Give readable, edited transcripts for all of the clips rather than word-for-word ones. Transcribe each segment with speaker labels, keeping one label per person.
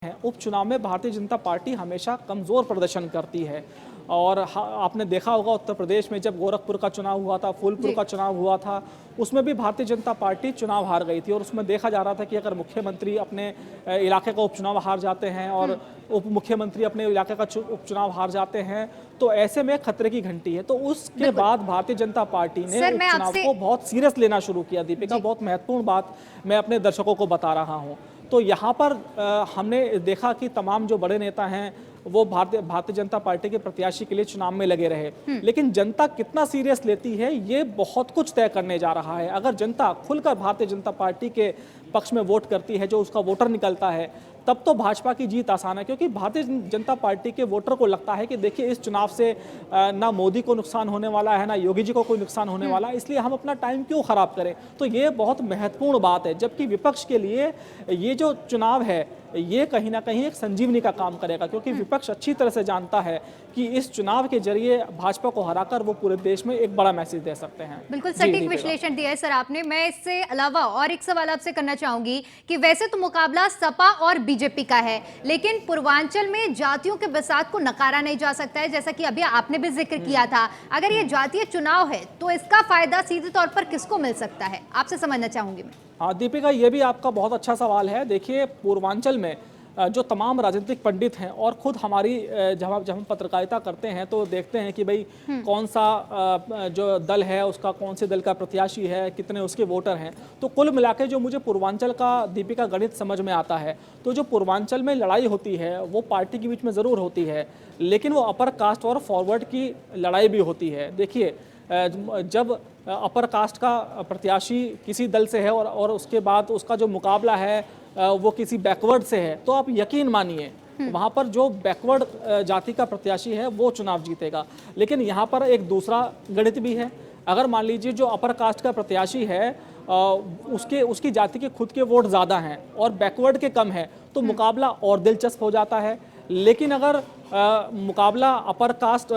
Speaker 1: उपचुनाव में भारतीय जनता पार्टी हमेशा कमज़ोर प्रदर्शन करती है और आपने देखा होगा उत्तर प्रदेश में जब गोरखपुर का चुनाव हुआ था, फूलपुर का चुनाव हुआ था, उसमें भी भारतीय जनता पार्टी चुनाव हार गई थी और उसमें देखा जा रहा था कि अगर मुख्यमंत्री अपने इलाके का उपचुनाव हार जाते हैं और उप मुख्यमंत्री अपने इलाके का उपचुनाव हार जाते हैं तो ऐसे में खतरे की घंटी है। तो उसके बाद भारतीय जनता पार्टी ने उपचुनाव को बहुत सीरियस लेना शुरू किया। दीपिका, बहुत महत्वपूर्ण बात मैं अपने दर्शकों को बता रहा हूँ। तो यहाँ पर हमने देखा कि तमाम जो बड़े नेता हैं वो भारतीय जनता पार्टी के प्रत्याशी के लिए चुनाव में लगे रहे, लेकिन जनता कितना सीरियस लेती है ये बहुत कुछ तय करने जा रहा है। अगर जनता खुलकर भारतीय जनता पार्टी के पक्ष में वोट करती है, जो उसका वोटर निकलता है, तब तो भाजपा की जीत आसान है, क्योंकि भारतीय जनता पार्टी के वोटर को लगता है कि देखिए इस चुनाव से ना मोदी को नुकसान होने वाला है, ना योगी जी को कोई नुकसान होने वाला है, इसलिए हम अपना टाइम क्यों खराब करें। तो ये बहुत महत्वपूर्ण बात है, जबकि विपक्ष के लिए ये जो चुनाव है ये कहीं ना कहीं एक संजीवनी का काम करेगा, क्योंकि विपक्ष अच्छी तरह से जानता है कि इस चुनाव के जरिए भाजपा को हराकर वो पूरे देश में एक बड़ा मैसेज दे सकते हैं।
Speaker 2: बिल्कुल सटीक विश्लेषण दिया है सर आपने। मैं इससे अलावा और एक सवाल आपसे करना चाहूंगी कि वैसे तो मुकाबला सपा और बीजेपी का है, लेकिन पूर्वांचल में जातियों के बिसात को नकारा नहीं जा सकता है, जैसा कि अभी आपने भी जिक्र किया था। अगर ये जातीय चुनाव है तो इसका फायदा सीधे तौर पर किसको मिल सकता है, आपसे समझना चाहूंगी मैं।
Speaker 1: हाँ दीपिका, ये भी आपका बहुत अच्छा सवाल है। देखिए पूर्वांचल में जो तमाम राजनीतिक पंडित हैं और खुद हमारी जब हम पत्रकारिता करते हैं तो देखते हैं कि भाई कौन सा जो दल है उसका कौन से दल का प्रत्याशी है, कितने उसके वोटर हैं। तो कुल मिला के जो मुझे पूर्वांचल का दीपिका गणित समझ में आता है, तो जो पूर्वांचल में लड़ाई होती है वो पार्टी के बीच में ज़रूर होती है, लेकिन वो अपर कास्ट और फॉरवर्ड की लड़ाई भी होती है। देखिए जब अपर कास्ट का प्रत्याशी किसी दल से है और उसके बाद उसका जो मुकाबला है वो किसी बैकवर्ड से है, तो आप यकीन मानिए वहाँ पर जो बैकवर्ड जाति का प्रत्याशी है वो चुनाव जीतेगा। लेकिन यहाँ पर एक दूसरा गणित भी है। अगर मान लीजिए जो अपर कास्ट का प्रत्याशी है उसकी जाति के खुद के वोट ज़्यादा हैं और बैकवर्ड के कम है, तो मुकाबला और दिलचस्प हो जाता है। लेकिन अगर मुकाबला अपर कास्ट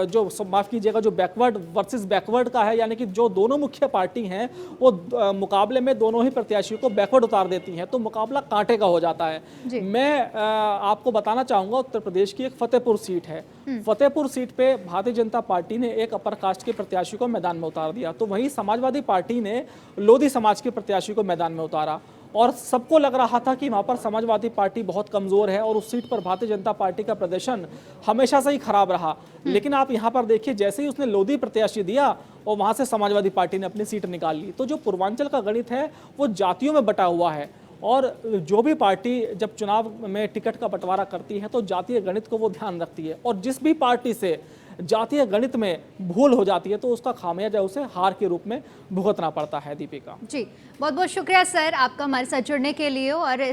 Speaker 1: जो माफ़ कीजिएगा जो बैकवर्ड वर्सेस बैकवर्ड का है, यानी कि जो दोनों मुख्य पार्टी हैं वो मुकाबले में दोनों ही प्रत्याशियों को बैकवर्ड उतार देती हैं, तो मुकाबला कांटे का हो जाता है। मैं आपको बताना चाहूँगा उत्तर प्रदेश की एक फतेहपुर सीट है। फतेहपुर सीट पे भारतीय जनता पार्टी ने एक अपर कास्ट के प्रत्याशी को मैदान में उतार दिया, तो वहीं समाजवादी पार्टी ने लोधी समाज के प्रत्याशी को मैदान में उतारा और सबको लग रहा था कि वहाँ पर समाजवादी पार्टी बहुत कमज़ोर है और उस सीट पर भारतीय जनता पार्टी का प्रदर्शन हमेशा से ही खराब रहा। लेकिन आप यहाँ पर देखिए जैसे ही उसने लोधी प्रत्याशी दिया और वहाँ से समाजवादी पार्टी ने अपनी सीट निकाल ली। तो जो पूर्वांचल का गणित है वो जातियों में बटा हुआ है और जो भी पार्टी जब चुनाव में टिकट का बंटवारा करती है तो जातीय गणित को वो ध्यान रखती है और जिस भी पार्टी से जातीय गणित में भूल हो जाती है तो उसका खामियाजा उसे हार के रूप में भुगतना पड़ता है। दीपिका
Speaker 2: जी, बहुत बहुत शुक्रिया सर आपका हमारे साथ जुड़ने के लिए। और